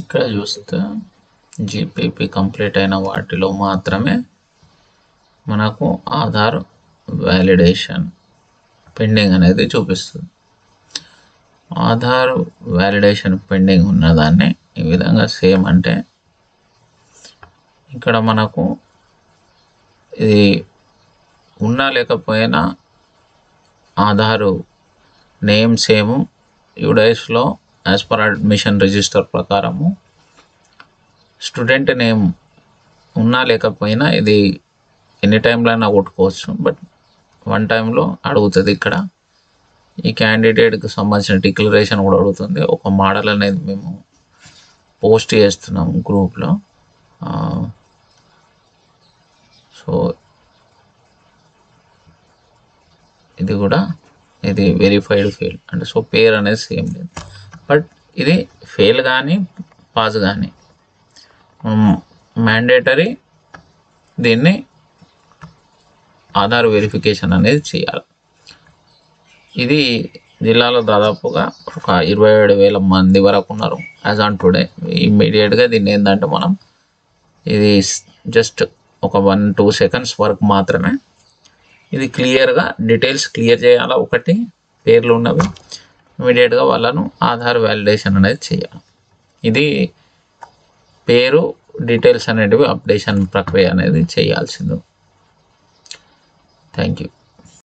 ఇక్కడ చూస్తే GPP complete అయిన వాటిలో మాత్రమే మనకు ఆధార్ వ్యాలిడేషన్ పెండింగ్ అనేది చూపిస్తుంది. ఆధార్ వ్యాలిడేషన్ పెండింగ్ ఉన్నదాన్ని ఈ విధంగా సేమ్ అంటే ఇక్కడ మనకు ఇది ఉన్నా లేకపోయినా ఆధారు నేమ్ సేమ్ యూడైస్లో యాజ్ పర్ అడ్మిషన్ రిజిస్టర్ ప్రకారము స్టూడెంట్ నేమ్ ఉన్నా లేకపోయినా ఇది ఎన్ని టైంలో అయినా కొట్టుకోవచ్చు. బట్ వన్ టైంలో అడుగుతుంది. ఇక్కడ ఈ క్యాండిడేట్కి సంబంధించిన డిక్లరేషన్ కూడా అడుగుతుంది. ఒక మోడల్ అనేది మేము పోస్ట్ చేస్తున్నాం గ్రూప్లో. సో ఇది కూడా ఇది వెరిఫైడ్ ఫెయిల్ అంటే సో పేరు అనేది సేమ్ లేదు. బట్ ఇది ఫెయిల్ కానీ పాస్ కానీ మ్యాండేటరీ దీన్ని ఆధార్ వెరిఫికేషన్ అనేది చేయాలి. ఇది జిల్లాలో దాదాపుగా ఒక 27,000 మంది వరకు ఉన్నారు యాజ్ ఆన్ టుడే. ఇమ్మీడియట్గా దీన్ని ఏంటంటే మనం ఇది జస్ట్ ఒక 1-2 సెకండ్స్ వరకు మాత్రమే ఇది క్లియర్గా డీటెయిల్స్ క్లియర్ చేయాలి. ఒకటి పేర్లు ఉన్నవి ఇమీడియట్గా వాళ్ళను ఆధార్ వ్యాలిడేషన్ అనేది చేయాలి. ఇది పేరు డీటెయిల్స్ అనేటివి అప్డేషన్ ప్రక్రియ అనేది చేయాల్సింది. Thank you.